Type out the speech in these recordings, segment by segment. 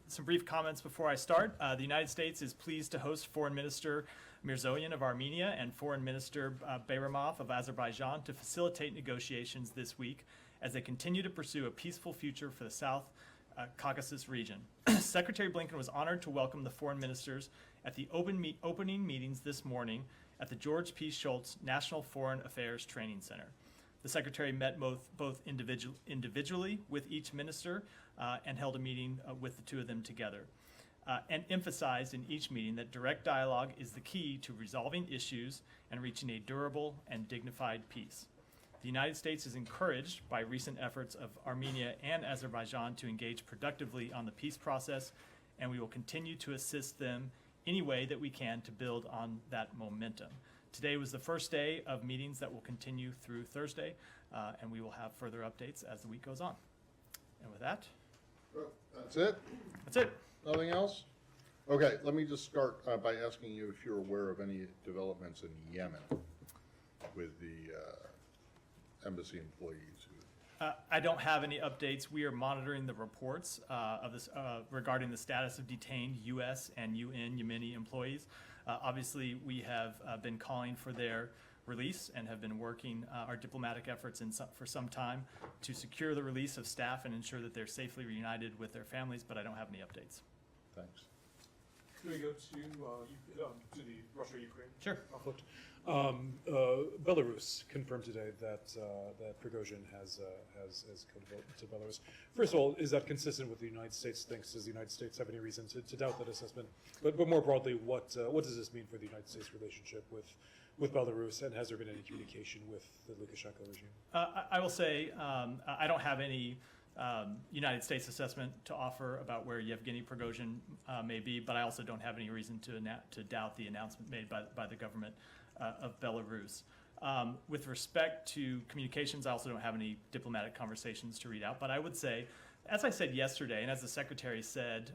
some brief comments before I start. The United States is pleased to host Foreign Minister Mirzoyan of Armenia and Foreign Minister Bayramov of Azerbaijan to facilitate negotiations this week as they continue to pursue a peaceful future for the South Caucasus region. Secretary Blinken was honored to welcome the foreign ministers at the opening meetings this morning at the George P. Shultz National Foreign Affairs Training Center. The Secretary met both individually with each minister and held a meeting with the two of them together, and emphasized in each meeting that direct dialogue is the key to resolving issues and reaching a durable and dignified peace. The United States is encouraged by recent efforts of Armenia and Azerbaijan to engage productively on the peace process, and we will continue to assist them any way that we can to build on that momentum. Today was the first day of meetings that will continue through Thursday, and we will have further updates as the week goes on. And with that, that's it? That's it. Nothing else? Okay, let me just start by asking you if you're aware of any developments in Yemen with the embassy employees. I don't have any updates. We are monitoring the reports of this regarding the status of detained U.S. and UN Yemeni employees. Obviously, we have been calling for their release and have been working our diplomatic efforts for some time to secure the release of staff and ensure that they're safely reunited with their families, but I don't have any updates. Thanks. Can we go to the Russia-Ukraine Sure. conflict? Belarus confirmed today that that Prigozhin has come to Belarus. First of all, is that consistent with the United States thinks? Does the United States have any reason to doubt that assessment? But more broadly, what does this mean for the United States relationship with Belarus, and has there been any communication with the Lukashenko regime? I will say I don't have any United States assessment to offer about where Yevgeny Prigozhin may be, but I also don't have any reason to doubt the announcement made by the government of Belarus. With respect to communications, I also don't have any diplomatic conversations to read out, but I would say, as I said yesterday, and as the Secretary said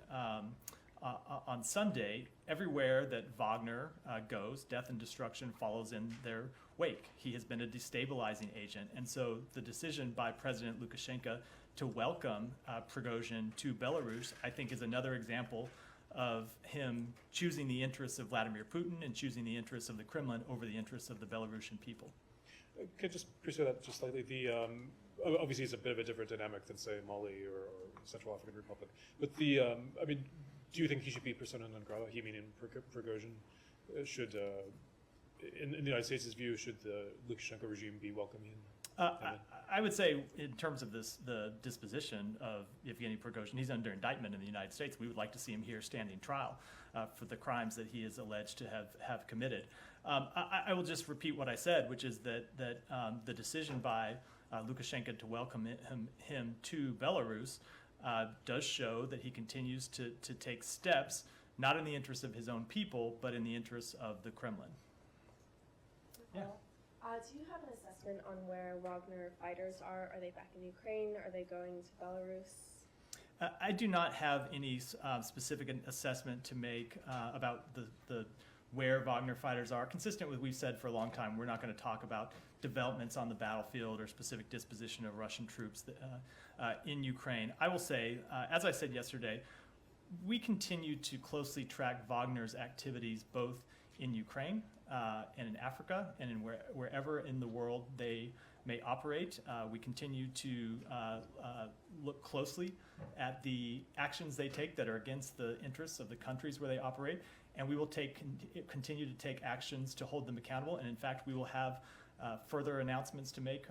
on Sunday, everywhere that Wagner goes, death and destruction follows in their wake. He has been a destabilizing agent, and so the decision by President Lukashenko to welcome Prigozhin to Belarus, I think, is another example of him choosing the interests of Vladimir Putin and choosing the interests of the Kremlin over the interests of the Belarusian people. Can I just pursue that just slightly? Obviously, it's a bit of a different dynamic than, say, Mali or Central African Republic. But do you think he should be persona non grata? He meaning Prigozhin should, in the United States' view, should the Lukashenko regime be welcoming? I would say, in terms of the disposition of Yevgeny Prigozhin, he's under indictment in the United States. We would like to see him here standing trial for the crimes that he is alleged to have committed. I will just repeat what I said, which is that the decision by Lukashenko to welcome him to Belarus does show that he continues to take steps, not in the interest of his own people, but in the interests of the Kremlin. Yeah. Do you have an assessment on where Wagner fighters are? Are they back in Ukraine? Are they going to Belarus? I do not have any specific assessment to make about the where Wagner fighters are. Consistent with what we've said for a long time, we're not going to talk about developments on the battlefield or specific disposition of Russian troops in Ukraine. I will say, as I said yesterday, we continue to closely track Wagner's activities both in Ukraine and in Africa and in wherever in the world they may operate. We continue to look closely at the actions they take that are against the interests of the countries where they operate, and we will continue to take actions to hold them accountable. And in fact, we will have further announcements to make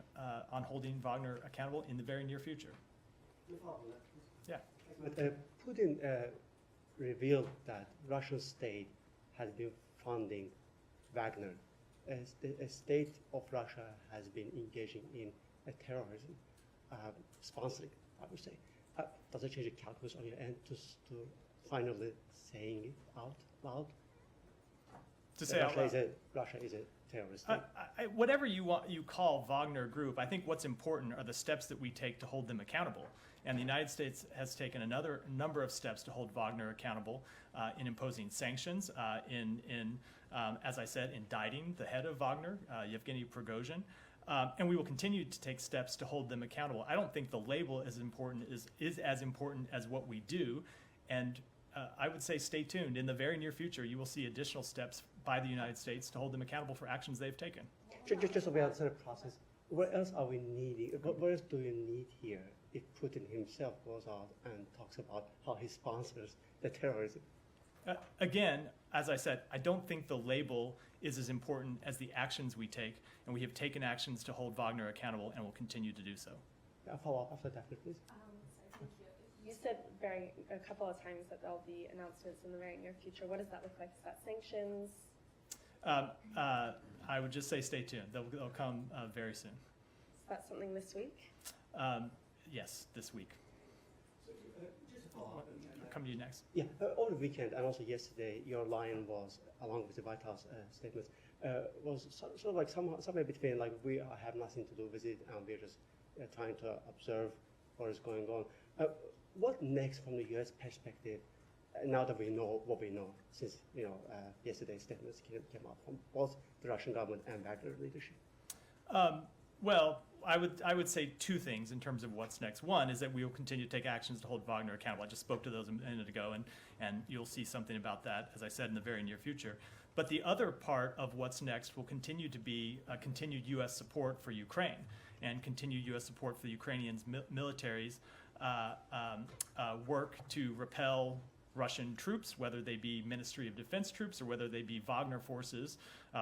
on holding Wagner accountable in the very near future. Yeah. But Putin revealed that Russian state has been funding Wagner. The state of Russia has been engaging in terrorism, sponsoring, I would say. Does it change the calculus on your end to finally saying it out loud? To say out loud. Russia is a terrorist state. Whatever you call Wagner Group, I think what's important are the steps that we take to hold them accountable. And the United States has taken another number of steps to hold Wagner accountable in imposing sanctions, as I said, indicting the head of Wagner, Yevgeny Prigozhin. And we will continue to take steps to hold them accountable. I don't think the label is as important as what we do. And I would say stay tuned. In the very near future, you will see additional steps by the United States to hold them accountable for actions they've taken. Just so we understand the process, what else are we needing? What else do we need here if Putin himself goes out and talks about how he sponsors the terrorism? Again, as I said, I don't think the label is as important as the actions we take, and we have taken actions to hold Wagner accountable and will continue to do so. A follow-up after that, please. Sorry, thank you. You said a couple of times that there'll be announcements in the very near future. What does that look like? Is that sanctions? I would just say stay tuned. They'll come very soon. Is that something this week? Yes, this week. I'll come to you next. Yeah, over the weekend and also yesterday, your line was, along with the White House statements, was sort of like somewhere between like we have nothing to do with it and we're just trying to observe what is going on. What next from the U.S. perspective? Now that we know what we know, since yesterday's statements came out from both the Russian government and Wagner leadership. Well, I would say two things in terms of what's next. One is that we will continue to take actions to hold Wagner accountable. I just spoke to those a minute ago, and you'll see something about that, as I said, in the very near future. But the other part of what's next will continue to be continued U.S. support for Ukraine and continued U.S. support for the Ukrainians' militaries' work to repel Russian troops, whether they be Ministry of Defense troops or whether they be Wagner forces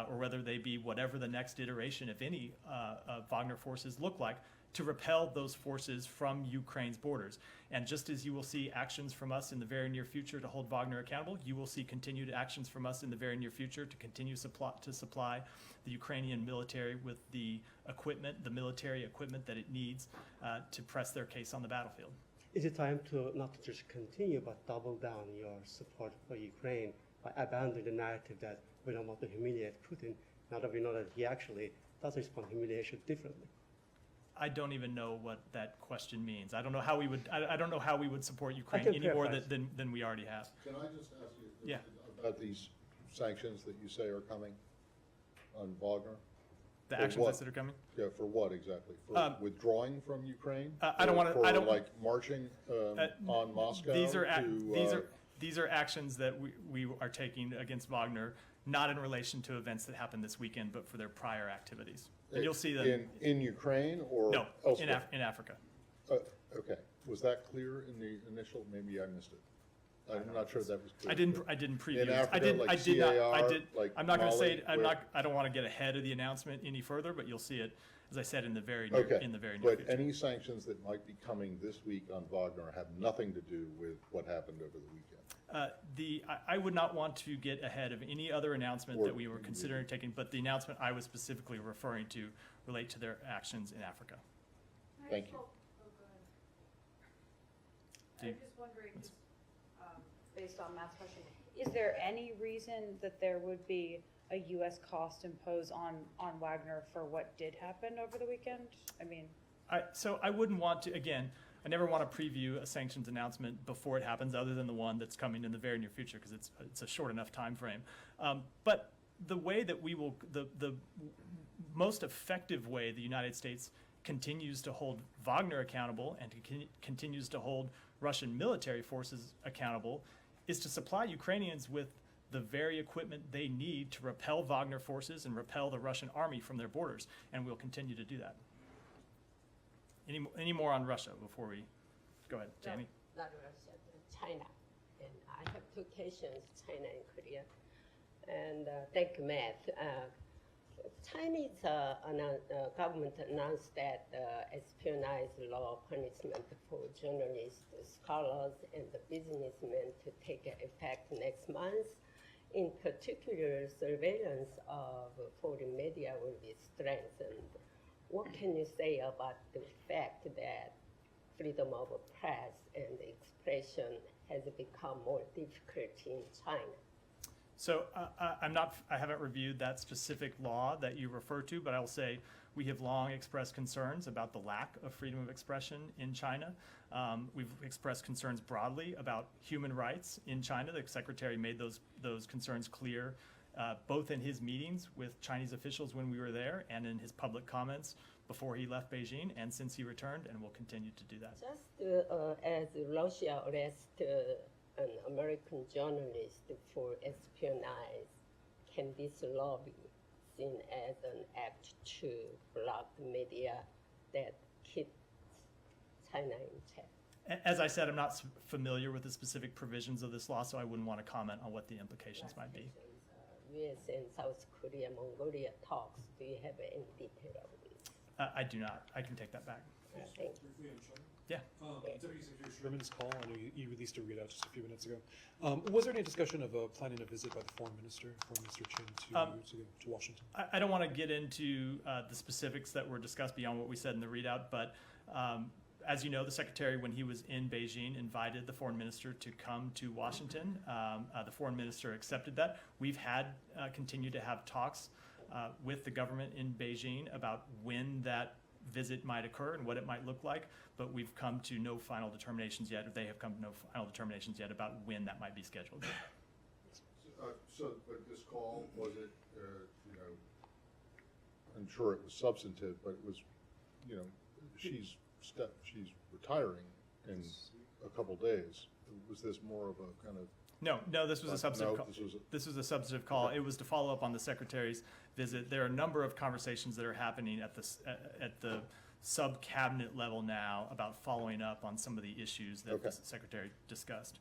or whether they be whatever the next iteration, if any, Wagner forces look like, to repel those forces from Ukraine's borders. And just as you will see actions from us in the very near future to hold Wagner accountable, you will see continued actions from us in the very near future to continue to supply the Ukrainian military with the equipment, the military equipment that it needs to press their case on the battlefield. Is it time to not just continue but double down your support for Ukraine by abandoning the narrative that we don't want to humiliate Putin, now that we know that he actually does respond to humiliation differently? I don't even know what that question means. I don't know how we would. I don't know how we would support Ukraine can any more paraphrase. than we already have. Can I just ask you Yeah. about these sanctions that you say are coming on Wagner? The For actions what? that are coming. Yeah, for what exactly? For withdrawing from Ukraine? I don't wanna- For I don't- like marching on Moscow? These are to, these are actions that we are taking against Wagner, not in relation to events that happened this weekend, but for their prior activities. And you'll see them. in Ukraine or No, elsewhere? in Africa. Okay, was that clear in the initial? Maybe I missed it. I'm not sure that was clear. I didn't preview. In Africa, I did like not. I CAR, did. like I'm not going to say. Mali, I'm where- not. I don't want to get ahead of the announcement any further, but you'll see it, as I said, in the very near, Okay, in the very near but future. any sanctions that might be coming this week on Wagner have nothing to do with what happened over the weekend. I would not want to get ahead of any other announcement Or- that we were considering taking, but the announcement I was specifically referring to relate to their actions in Africa. Thank you. Do you- I'm just wondering, just, based on Matt's question, is there any reason that there would be a U.S. cost imposed on Wagner for what did happen over the weekend? I mean, So I wouldn't want to, again, I never want to preview a sanctions announcement before it happens, other than the one that's coming in the very near future, because it's a short enough time frame. But the way that we will, the most effective way the United States continues to hold Wagner accountable and continues to hold Russian military forces accountable is to supply Ukrainians with the very equipment they need to repel Wagner forces and repel the Russian army from their borders, and we'll continue to do that. Any more on Russia before we go ahead, Tammy? Not Russia, China. And I have two questions, China and Korea. And thank you, Matt. Chinese government announced that espionage law punishment for journalists, scholars, and businessmen to take effect next month. In particular, surveillance of foreign media will be strengthened. What can you say about the fact that freedom of press and expression has become more difficult in China? So I haven't reviewed that specific law that you refer to, but I will say we have long expressed concerns about the lack of freedom of expression in China. We've expressed concerns broadly about human rights in China. The secretary made those concerns clear, both in his meetings with Chinese officials when we were there and in his public comments before he left Beijing and since he returned, and will continue to do that. Just as Russia arrested an American journalist for espionage, can this law be seen as an act to block the media that keeps China in check? As I said, I'm not familiar with the specific provisions of this law, so I wouldn't want to comment on what the implications might be. U.S. and South Korea, Mongolia talks. Do you have any detail of this? I do not. I can take that back. Thank you. Briefly on China. Yeah. Deputy Secretary Sherman's call, I know you released a readout just a few minutes ago. Was there any discussion of planning a visit by the Foreign Minister Chen, to Washington? I don't want to get into the specifics that were discussed beyond what we said in the readout, but as you know, the Secretary, when he was in Beijing, invited the Foreign Minister to come to Washington. The Foreign Minister accepted that. We've had continued to have talks with the government in Beijing about when that visit might occur and what it might look like, but we've come to no final determinations yet, or they have come to no final determinations yet about when that might be scheduled. But this call, was it, I'm sure it was substantive, but it was, she's retiring in a couple days. Was this more of a kind of? No, this was a substantive call. This was a substantive call. It was to follow up on the Secretary's visit. There are a number of conversations that are happening at the sub-cabinet level now about following up on some of the issues that the Secretary discussed.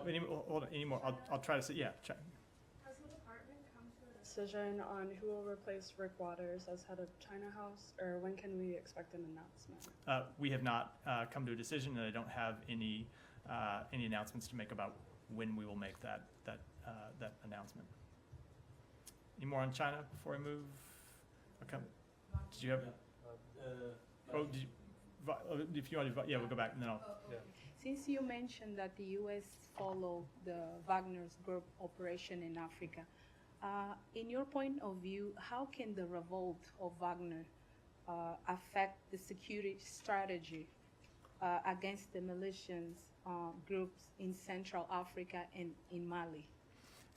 Any more? I'll try to say, yeah, check. Has the department come to a decision on who will replace Rick Waters as head of China House, or when can we expect an announcement? We have not come to a decision, and I don't have any announcements to make about when we will make that announcement. Any more on China before I move? Okay. Did you have? If you want to, yeah, we'll go back and then I'll. Yeah. Since you mentioned that the U.S. followed the Wagner's group operation in Africa, in your point of view, how can the revolt of Wagner affect the security strategy against the militias groups in Central Africa and in Mali?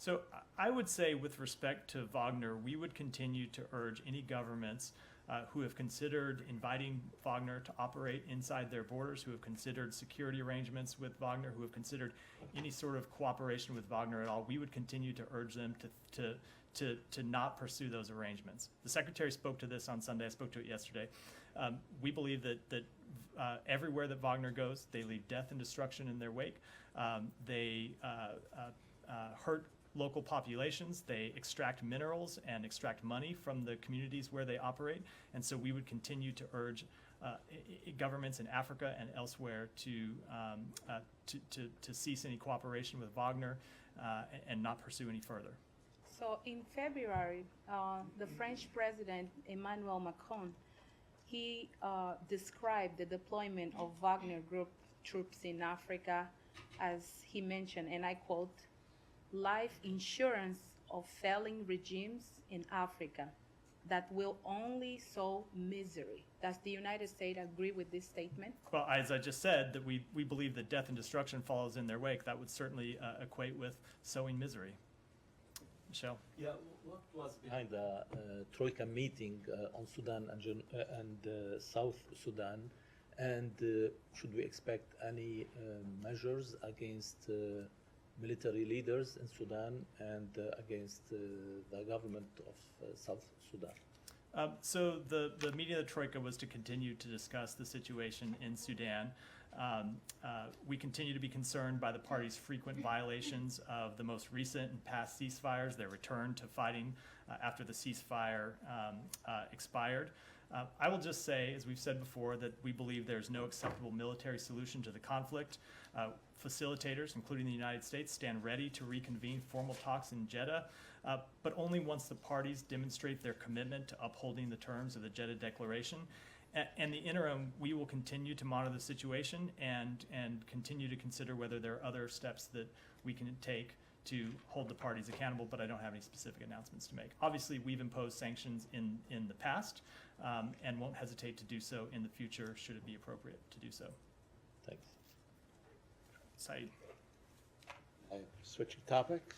So I would say with respect to Wagner, we would continue to urge any governments who have considered inviting Wagner to operate inside their borders, who have considered security arrangements with Wagner, who have considered any sort of cooperation with Wagner at all, we would continue to urge them to not pursue those arrangements. The Secretary spoke to this on Sunday. I spoke to it yesterday. We believe that everywhere that Wagner goes, they leave death and destruction in their wake. They hurt local populations, they extract minerals and extract money from the communities where they operate, and so we would continue to urge governments in Africa and elsewhere to cease any cooperation with Wagner and not pursue any further. So in February, the French President Emmanuel Macron, he described the deployment of Wagner Group troops in Africa as he mentioned, and I quote, life insurance of failing regimes in Africa that will only sow misery. Does the United States agree with this statement? Well, as I just said, that we believe that death and destruction follows in their wake. That would certainly equate with sowing misery. Michelle? Yeah, what was behind the Troika meeting on Sudan and South Sudan? And should we expect any measures against military leaders in Sudan and against the government of South Sudan? So the meeting of the Troika was to continue to discuss the situation in Sudan. We continue to be concerned by the party's frequent violations of the most recent and past ceasefires, their return to fighting after the ceasefire expired. I will just say, as we've said before, that we believe there's no acceptable military solution to the conflict. Facilitators, including the United States, stand ready to reconvene formal talks in Jeddah, but only once the parties demonstrate their commitment to upholding the terms of the Jeddah Declaration. In the interim, we will continue to monitor the situation and continue to consider whether there are other steps that we can take to hold the parties accountable, but I don't have any specific announcements to make. Obviously, we've imposed sanctions in the past and won't hesitate to do so in the future should it be appropriate to do so. Thanks. Saeed. Switching topics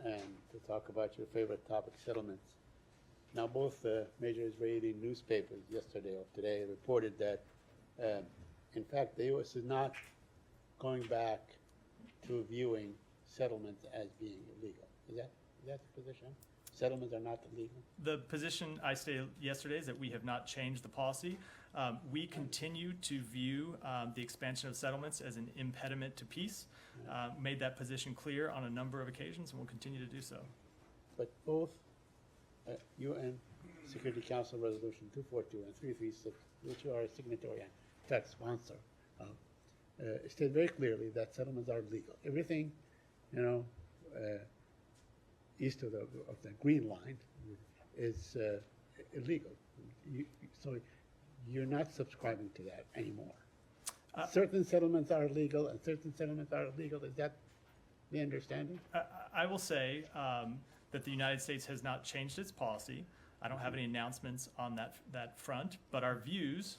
and to talk about your favorite topic, settlements. Now, both major Israeli newspapers yesterday or today reported that, in fact, the U.S. is not going back to viewing settlements as being illegal. Is that the position? Settlements are not illegal? The position I stated yesterday is that we have not changed the policy. We continue to view the expansion of settlements as an impediment to peace. Made that position clear on a number of occasions, and will continue to do so. But both UN Security Council Resolution 242 and 336, which you are a signatory and fact sponsor of, state very clearly that settlements are legal. Everything, east of the green line is illegal. So you're not subscribing to that anymore. Certain settlements are legal and certain settlements are illegal. Is that the understanding? I will say that the United States has not changed its policy. I don't have any announcements on that front, but our views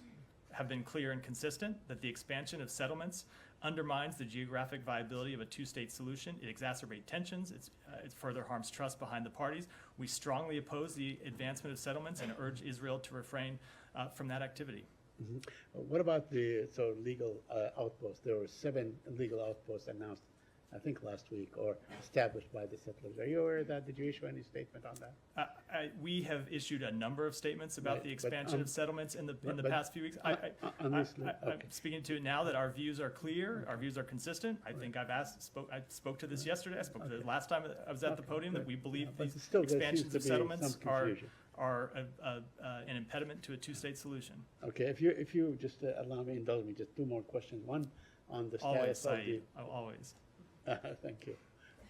have been clear and consistent that the expansion of settlements undermines the geographic viability of a two-state solution. It exacerbates tensions. It further harms trust behind the parties. We strongly oppose the advancement of settlements and urge Israel to refrain from that activity. Mm-hmm. What about the legal outposts? There were 7 legal outposts announced, I think, last week, or established by the settlers. Are you aware of that? Did you issue any statement on that? We have issued a number of statements about the expansion of settlements in the past few weeks. I'm speaking to it now that our views are clear, our views are consistent. I think I spoke to this yesterday. I spoke to it last time I was at the podium that we believe these expansions of settlements are an impediment to a two-state solution. Okay, if you just allow me, indulge me, just 2 more questions. One on the status of the... Always. Thank you.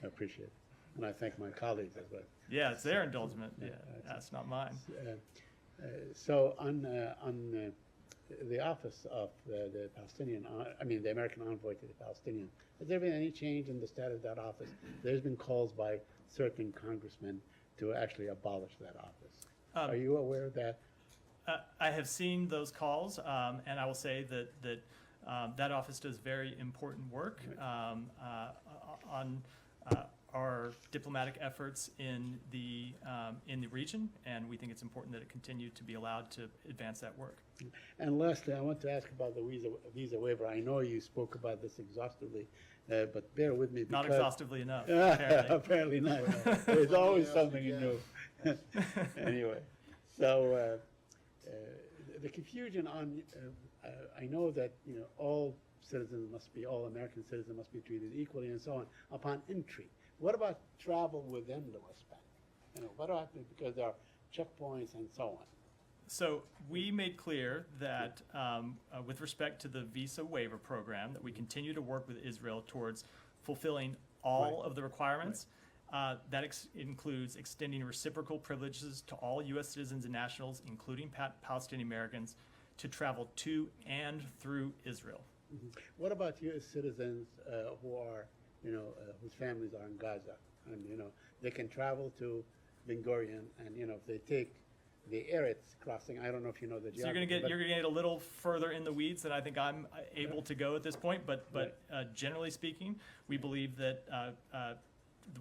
I appreciate it. And I thank my colleagues as well. Yeah, it's their indulgence. Yeah, that's not mine. So on the office of the Palestinian, the American envoy to the Palestinians, has there been any change in the status of that office? There's been calls by certain congressmen to actually abolish that office. Are you aware of that? I have seen those calls, and I will say that that office does very important work on our diplomatic efforts in the region, and we think it's important that it continue to be allowed to advance that work. And lastly, I want to ask about the visa waiver. I know you spoke about this exhaustively, but bear with me. Not exhaustively enough, apparently. Apparently not. There's always something new. Anyway, so the confusion on, I know that all American citizens must be treated equally and so on upon entry. What about travel within the West Bank? What about, because there are checkpoints and so on? So we made clear that with respect to the visa waiver program, that we continue to work with Israel towards fulfilling all of the requirements. That includes extending reciprocal privileges to all U.S. citizens and nationals, including Palestinian Americans, to travel to and through Israel. Mm-hmm. What about U.S. citizens who are, whose families are in Gaza, and they can travel to Ben Gurion, and if they take the Eretz crossing, I don't know if you know the geography. So you're gonna get a little further in the weeds than I think I'm able to go at this point. But generally speaking, we believe that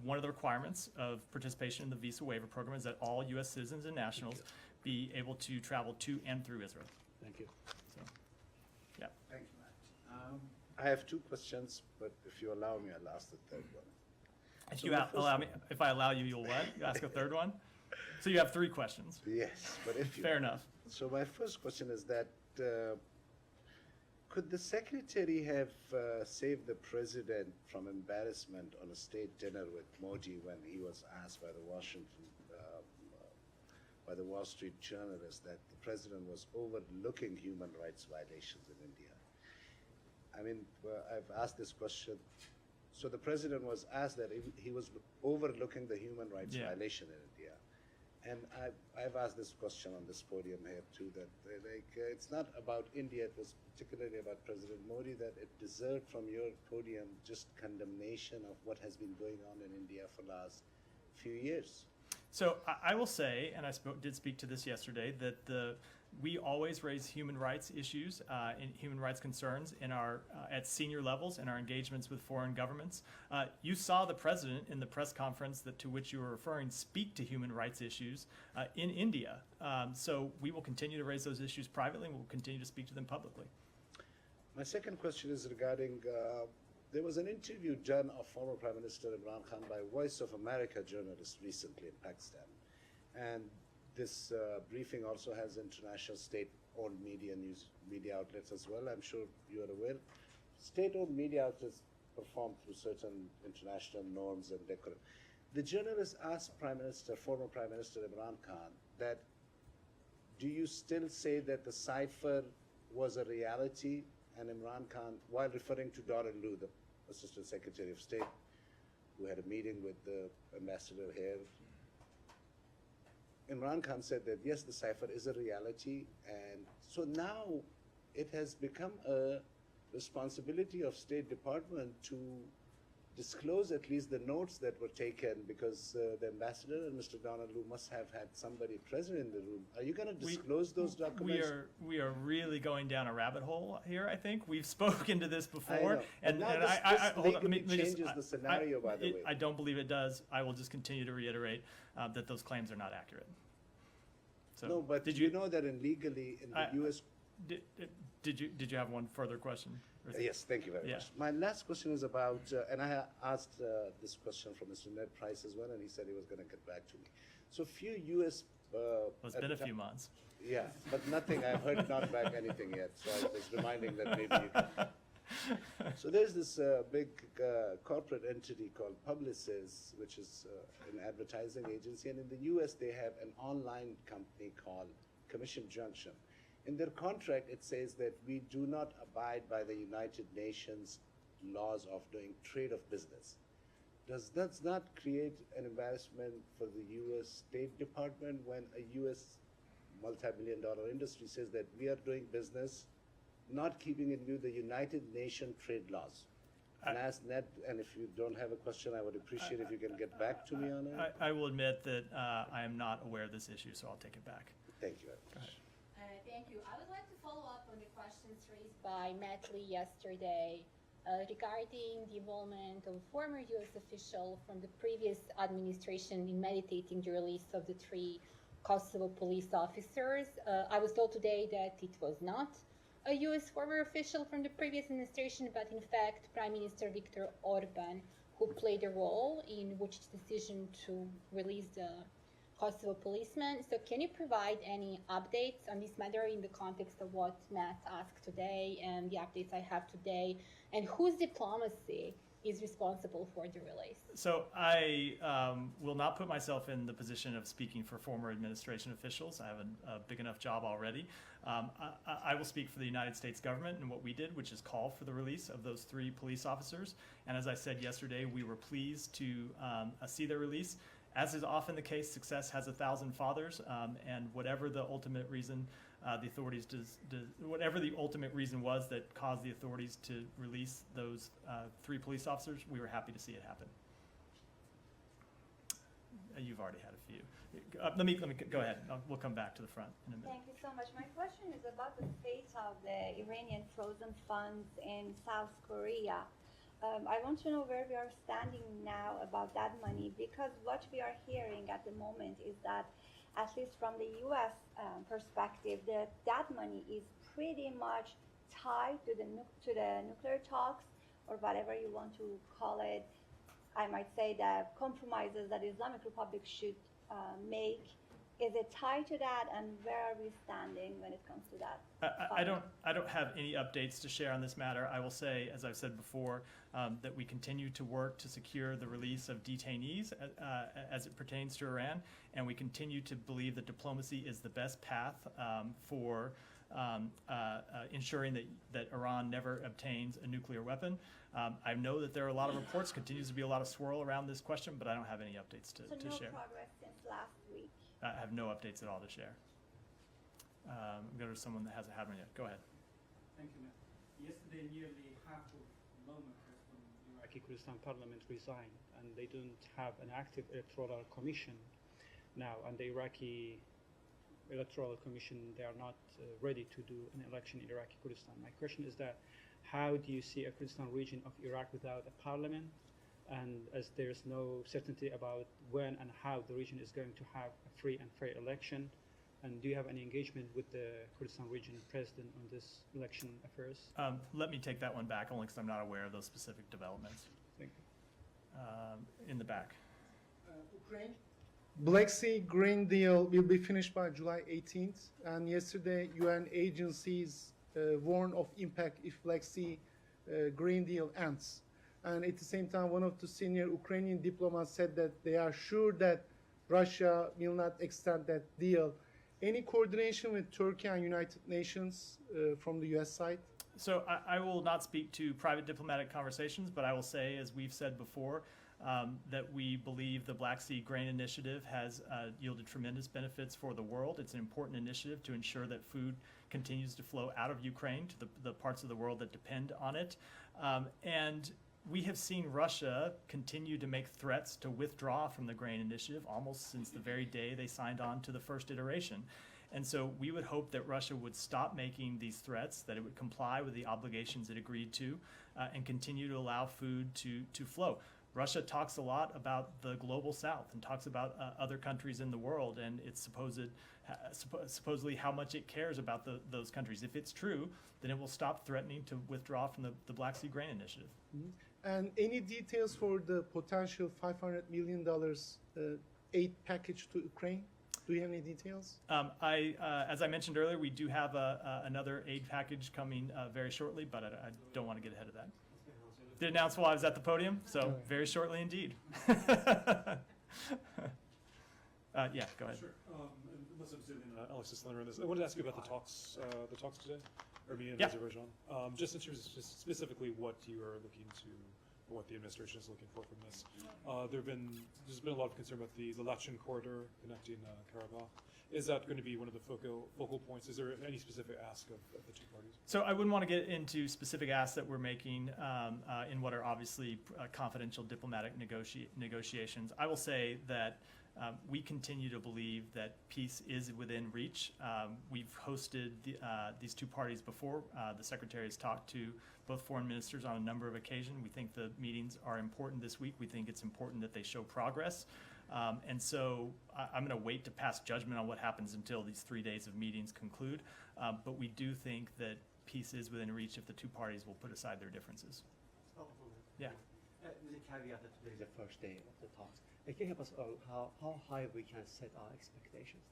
one of the requirements of participation in the visa waiver program is that all U.S. citizens and nationals be able to travel to and through Israel. Thank you. So, yeah. Thank you, Matt. I have 2 questions, but if you allow me, I'll ask the third one. If I allow you, you'll what? You ask a third one? So you have 3 questions. Yes, but if you... Fair enough. So my first question is that could the secretary have saved the president from embarrassment on a state dinner with Modi when he was asked by the Wall Street journalist that the president was overlooking human rights violations in India? I mean, I've asked this question. So the president was asked that he was overlooking the human rights violation in India. And I've asked this question on this podium here too, that it's not about India, it was particularly about President Modi, that it deserved from your podium just condemnation of what has been going on in India for the last few years. So I will say, and I did speak to this yesterday, that we always raise human rights issues and human rights concerns in our at senior levels in our engagements with foreign governments. You saw the president in the press conference to which you were referring speak to human rights issues in India. So we will continue to raise those issues privately, and we'll continue to speak to them publicly. My second question is regarding, there was an interview done of former Prime Minister Imran Khan by Voice of America journalist recently in Pakistan. And this briefing also has international state-owned media outlets as well. I'm sure you are aware. State-owned media outlets perform through certain international norms and decorum. The journalist asked former Prime Minister Imran Khan that, do you still say that the cipher was a reality? And Imran Khan, while referring to Donald Lu, the Assistant Secretary of State, who had a meeting with the ambassador here, Imran Khan said that yes, the cipher is a reality, and so now it has become a responsibility of State Department to disclose at least the notes that were taken, because the ambassador and Mr. Donald Lu must have had somebody present in the room. Are you going to disclose those documents? We are really going down a rabbit hole here. I think we've spoken to this before, and now hold on, let me changes just, the scenario. By the way, I don't believe it does. I will just continue to reiterate that those claims are not accurate. So no, but did you know that legally in the U.S. Did you have one further question? Yes, thank you very much. My last question is about, and I asked this question from Mr. Ned Price as well, and he said he was going to get back to me. So few U.S. It's been a few months. Yeah, but nothing. I've heard not back anything yet. So I was reminding that maybe you can. So there's this big corporate entity called Publicis, which is an advertising agency, and in the U.S. they have an online company called Commission Junction. In their contract, it says that we do not abide by the United Nations laws of doing trade of business. Does that not create an embarrassment for the U.S. State Department when a U.S. multi-billion-dollar industry says that we are doing business not keeping in view the United Nations trade laws? And ask Ned, and if you don't have a question, I would appreciate if you can get back to me on it. I will admit that I am not aware of this issue, so I'll take it back. Thank you very much. Thank you. I would like to follow up on the questions raised by Matt Lee yesterday regarding the involvement of a former U.S. official from the previous administration in meditating the release of the 3 Kosovo police officers. I was told today that it was not a U.S. former official from the previous administration, but in fact Prime Minister Viktor Orban, who played a role in Vucic's decision to release the Kosovo policemen. So can you provide any updates on this matter in the context of what Matt asked today and the updates I have today, and whose diplomacy is responsible for the release? So I will not put myself in the position of speaking for former administration officials. I have a big enough job already. I will speak for the United States government and what we did, which is call for the release of those 3 police officers. And as I said yesterday, we were pleased to see their release. As is often the case, success has 1,000 fathers, and whatever the ultimate reason the authorities whatever the ultimate reason was that caused the authorities to release those 3 police officers, we were happy to see it happen. You've already had a few. Let me go ahead. We'll come back to the front in a minute. Thank you so much. My question is about the fate of the Iranian frozen funds in South Korea. I want to know where we are standing now about that money, because what we are hearing at the moment is that, at least from the U.S. Perspective, that money is pretty much tied to the nuclear talks, or whatever you want to call it. I might say the compromises that Islamic Republic should make. Is it tied to that, and where are we standing when it comes to that? I don't have any updates to share on this matter. I will say, as I've said before, that we continue to work to secure the release of detainees as it pertains to Iran, and we continue to believe that diplomacy is the best path for ensuring that Iran never obtains a nuclear weapon. I know that there are a lot of reports, continues to be a lot of swirl around this question, but I don't have any updates to So no share. progress since last week. I have no updates at all to share. Go to someone that hasn't had one yet. Go ahead. Thank you, Matt. Yesterday, nearly half of lawmakers from the Iraqi Kurdistan parliament resigned, and they don't have an active electoral commission now, and the Iraqi electoral commission, they are not ready to do an election in Iraqi Kurdistan. My question is that, how do you see a Kurdistan region of Iraq without a parliament? And as there's no certainty about when and how the region is going to have a free and fair election, And do you have any engagement with the Kurdistan region president on this election affairs? Let me take that one back, only because I'm not aware of those specific developments. Thank you. In the back. Ukraine. Black Sea Green Deal will be finished by July 18th, and yesterday UN agencies warned of impact if Black Sea Green Deal ends. And at the same time, one of the senior Ukrainian diplomats said that they are sure that Russia will not extend that deal. Any coordination with Turkey and United Nations from the US side? So I will not speak to private diplomatic conversations, but I will say, as we've said before, that we believe the Black Sea Grain Initiative has yielded tremendous benefits for the world. It's an important initiative to ensure that food continues to flow out of Ukraine to the parts of the world that depend on it. And we have seen Russia continue to make threats to withdraw from the grain initiative almost since the very day they signed on to the first iteration. And so we would hope that Russia would stop making these threats, that it would comply with the obligations it agreed to, and continue to allow food to flow. Russia talks a lot about the global south and talks about other countries in the world and its supposedly how much it cares about those countries. If it's true, then it will stop threatening to withdraw from the Black Sea Grain Initiative. Mm-hmm. And any details for the potential $500 million aid package to Ukraine? Do you have any details? As I mentioned earlier, we do have another aid package coming very shortly, but I don't want to get ahead of that. Did announce while I was at the podium, so very shortly indeed. Yeah, go ahead. Sure. Unless I'm zooming in, Alexis Leonard on this. I wanted to ask you about the talks today, Armenia and Azerbaijan. Just in terms of specifically what you are looking to, or what the administration is looking for from this. There's been a lot of concern about the Lachin corridor connecting Karabakh. Is that going to be one of the focal points? Is there any specific ask of the two parties? So I wouldn't want to get into specific asks that we're making in what are obviously confidential diplomatic negotiations. I will say that we continue to believe that peace is within reach. We've hosted these two parties before. The Secretary has talked to both foreign ministers on a number of occasions. We think the meetings are important this week. We think it's important that they show progress. And so I'm going to wait to pass judgment on what happens until these 3 days of meetings conclude. But we do think that peace is within reach if the two parties will put aside their differences. Yeah. With the caveat that today is the first day of the talks, can you help us on how high we can set our expectations?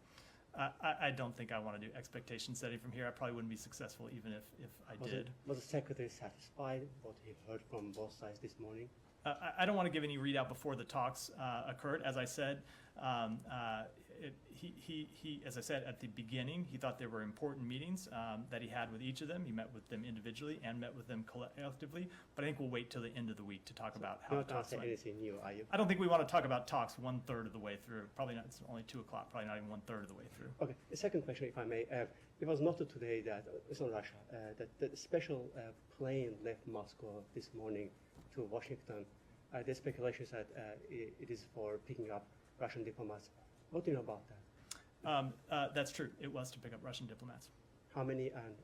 I don't think I want to do expectation setting from here. I probably wouldn't be successful even if I did. Was the Secretary satisfied with what he heard from both sides this morning? I don't want to give any readout before the talks occurred. As I said, as I said at the beginning, he thought there were important meetings that he had with each of them. He met with them individually and met with them collectively. But I think we'll wait till the end of the week to talk about how the talks went. Anything new, are you? I don't think we want to talk about talks 1/3 of the way through. Probably not. It's only 2 o'clock. Probably not even 1/3 of the way through. Okay. The second question, if I may, it was noted today that it's on Russia that the special plane left Moscow this morning to Washington. There's speculation that it is for picking up Russian diplomats. What do you know about that? That's true. It was to pick up Russian diplomats. How many and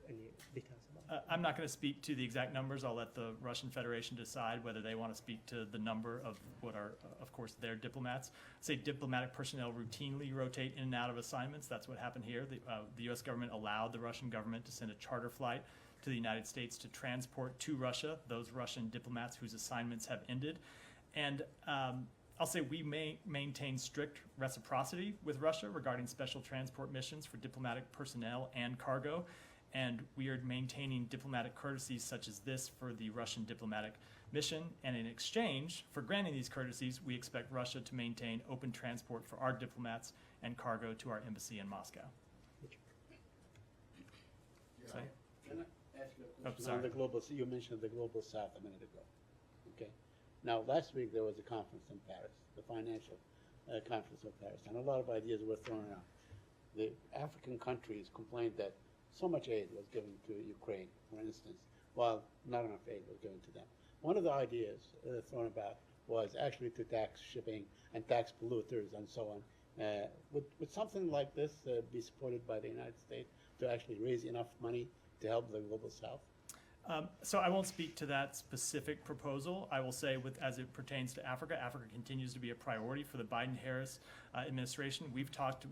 any details about I'm not going to speak to the exact numbers. I'll let the Russian Federation decide whether they want to speak to the number of what are, of course, their diplomats. Say diplomatic personnel routinely rotate in and out of assignments. That's what happened here. The U.S. government allowed the Russian government to send a charter flight to the United States to transport to Russia those Russian diplomats whose assignments have ended. And I'll say we may maintain strict reciprocity with Russia regarding special transport missions for diplomatic personnel and cargo. And we are maintaining diplomatic courtesies such as this for the Russian diplomatic mission. And in exchange for granting these courtesies, we expect Russia to maintain open transport for our diplomats and cargo to our embassy in Moscow. Can I ask you a question on the global? You mentioned the global south a minute ago. Okay. Now, last week there was a conference in Paris, the financial conference in Paris, and a lot of ideas were thrown around. The African countries complained that so much aid was given to Ukraine, for instance, while not enough aid was given to them. One of the ideas thrown about was actually to tax shipping and tax polluters and so on. Would something like this be supported by the United States to actually raise enough money to help the global south? So I won't speak to that specific proposal. I will say, as it pertains to Africa, Africa continues to be a priority for the Biden-Harris administration. We've talked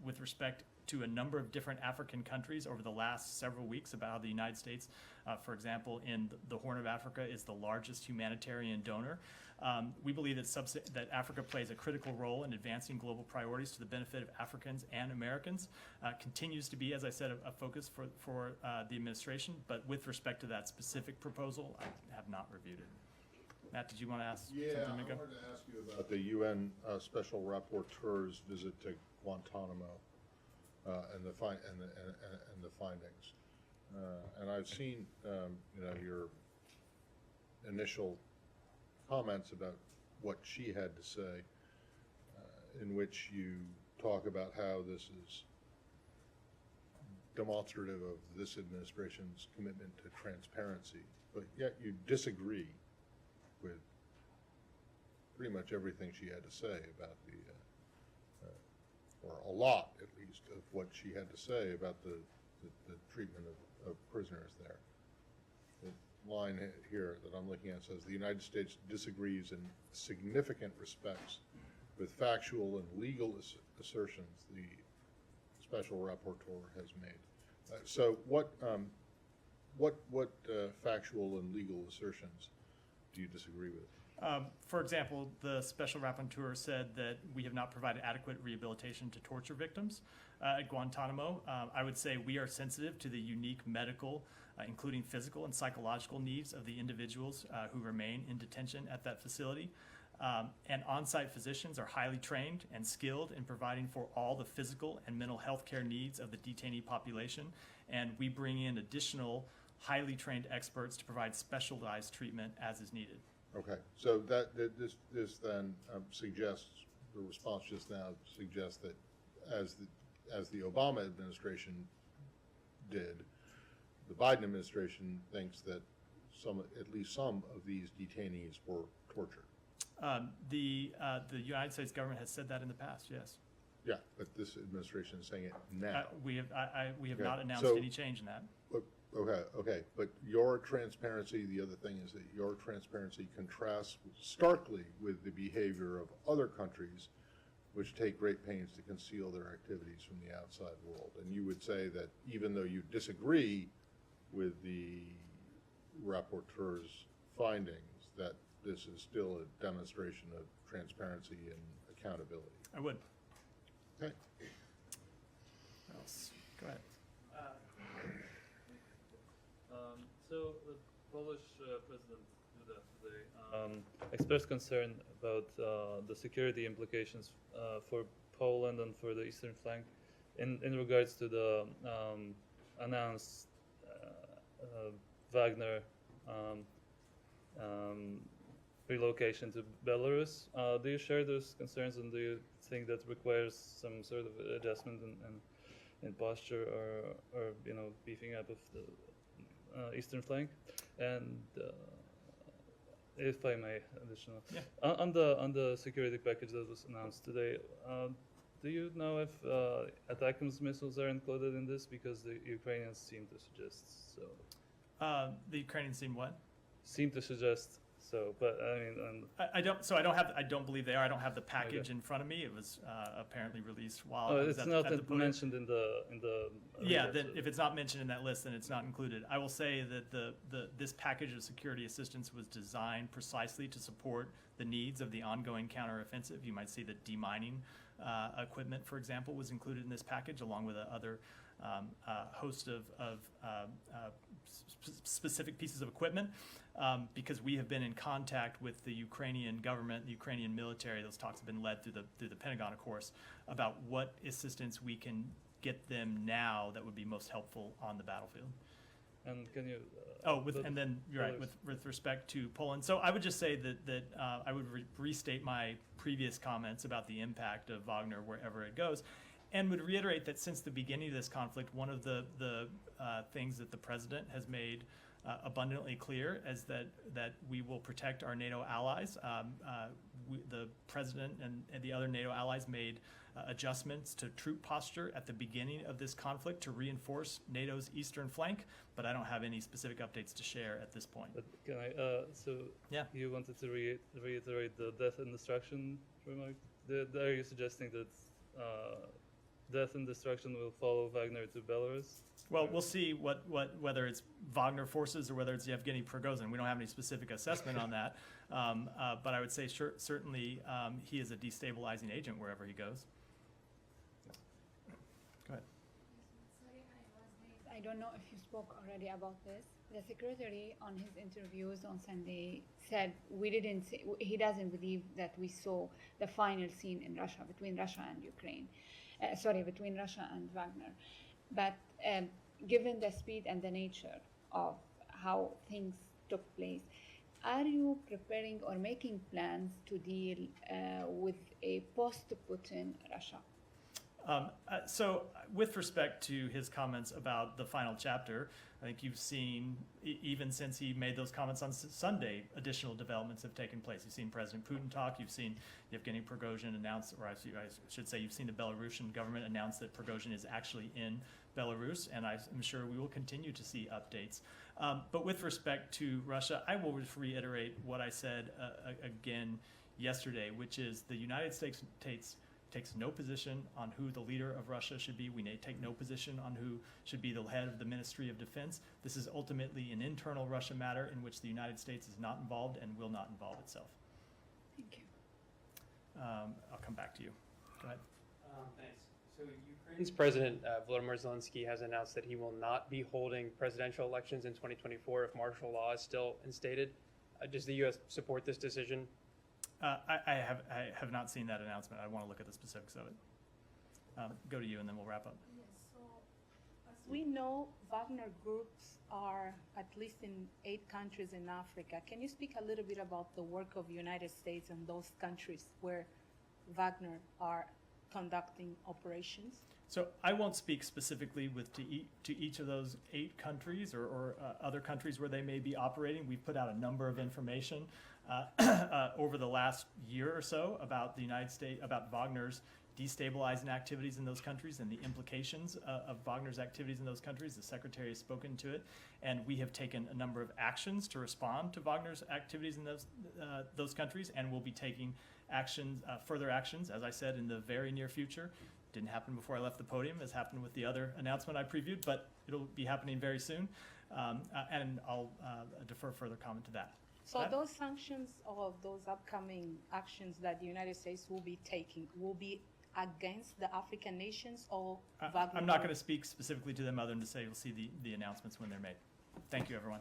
with respect to a number of different African countries over the last several weeks about how the United States, for example, in the Horn of Africa, is the largest humanitarian donor. We believe that Africa plays a critical role in advancing global priorities to the benefit of Africans and Americans. Continues to be, as I said, a focus for the administration, but with respect to that specific proposal, I have not reviewed it. Matt, did you want to ask something? I wanted to ask you about the UN Special Rapporteur's visit to Guantanamo and the findings. And I've seen your initial comments about what she had to say, in which you talk about how this is demonstrative of this administration's commitment to transparency, but yet you disagree with pretty much everything she had to say about or a lot at least, of what she had to say about the treatment of prisoners there. The line here that I'm looking at says, the United States disagrees in significant respects with factual and legal assertions the Special Rapporteur has made. So what factual and legal assertions do you disagree with? For example, the Special Rapporteur said that we have not provided adequate rehabilitation to torture victims at Guantanamo. I would say we are sensitive to the unique medical, including physical and psychological needs of the individuals who remain in detention at that facility. And on-site physicians are highly trained and skilled in providing for all the physical and mental health care needs of the detainee population. And we bring in additional highly trained experts to provide specialized treatment as is needed. Okay, so this then suggests, the response just now suggests that as the Obama administration did, the Biden administration thinks that at least some of these detainees were tortured. The United States government has said that in the past, yes. Yeah, but this administration is saying it now. We have not announced any change in that. Okay, but your transparency, the other thing is that your transparency contrasts starkly with the behavior of other countries which take great pains to conceal their activities from the outside world. And you would say that even though you disagree with the rapporteur's findings, that this is still a demonstration of transparency and accountability. I would. Okay. What else? Go ahead. So the Polish President Duda today expressed concern about the security implications for Poland and for the eastern flank in regards to the announced Wagner relocation to Belarus. Do you share those concerns, and do you think that requires some sort of adjustment in posture or beefing up of the eastern flank? And if I may, additional on the security package that was announced today, do you know if ATACMS missiles are included in this? Because the Ukrainians seem to suggest so. The Ukrainians seem what? Seem to suggest so, but I mean, I don't believe they are. I don't have the package in front of me. It was apparently released while. Oh, it's not mentioned in the. Yeah, then if it's not mentioned in that list, then it's not included. I will say that this package of security assistance was designed precisely to support the needs of the ongoing counteroffensive. You might see that demining equipment, for example, was included in this package, along with other host of specific pieces of equipment. Because we have been in contact with the Ukrainian government, the Ukrainian military. Those talks have been led through the Pentagon, of course, about what assistance we can get them now that would be most helpful on the battlefield. And can you? And then you're right with respect to Poland. So I would just say that I would restate my previous comments about the impact of Wagner wherever it goes, and would reiterate that since the beginning of this conflict, one of the things that the president has made abundantly clear is that we will protect our NATO allies. the president and the other NATO allies made adjustments to troop posture at the beginning of this conflict to reinforce NATO's eastern flank, but I don't have any specific updates to share at this point. But can I, Yeah. you wanted to reiterate the death and destruction remark? Are you suggesting that death and destruction will follow Wagner to Belarus? Well, we'll see whether it's Wagner forces or whether it's Yevgeny Prigozhin. We don't have any specific assessment on that, but I would say certainly he is a destabilizing agent wherever he goes. Go ahead. I don't know if you spoke already about this. The secretary on his interviews on Sunday said he doesn't believe that we saw the final scene in Russia between Russia and Ukraine. Between Russia and Wagner. But given the speed and the nature of how things took place, are you preparing or making plans to deal with a post-Putin Russia? So with respect to his comments about the final chapter, I think you've seen, even since he made those comments on Sunday, additional developments have taken place. You've seen President Putin talk, you've seen Yevgeny Prigozhin announce, or I should say you've seen the Belarusian government announce that Prigozhin is actually in Belarus, and I'm sure we will continue to see updates. But with respect to Russia, I will just reiterate what I said again yesterday, which is the United States takes no position on who the leader of Russia should be. We take no position on who should be the head of the Ministry of Defense. This is ultimately an internal Russia matter in which the United States is not involved and will not involve itself. Thank you. I'll come back to you. Go ahead. Thanks. So Ukraine's President Volodymyr Zelensky has announced that he will not be holding presidential elections in 2024 if martial law is still instated. Does the U.S. support this decision? I have not seen that announcement. I want to look at the specifics of it. Go to you, and then we'll wrap up. Yes, so as we know, Wagner groups are at least in 8 countries in Africa. Can you speak a little bit about the work of the United States and those countries where Wagner are conducting operations? So I won't speak specifically to each of those 8 countries or other countries where they may be operating. We've put out a number of information over the last year or so about the United States, about Wagner's destabilizing activities in those countries and the implications of Wagner's activities in those countries. The Secretary has spoken to it, and we have taken a number of actions to respond to Wagner's activities in those countries, and we'll be taking further actions, as I said, in the very near future. Didn't happen before I left the podium, as happened with the other announcement I previewed, but it'll be happening very soon, and I'll defer further comment to that. So those sanctions or those upcoming actions that the United States will be taking will be against the African nations or Wagner? I'm not going to speak specifically to them other than to say you'll see the announcements when they're made. Thank you, everyone.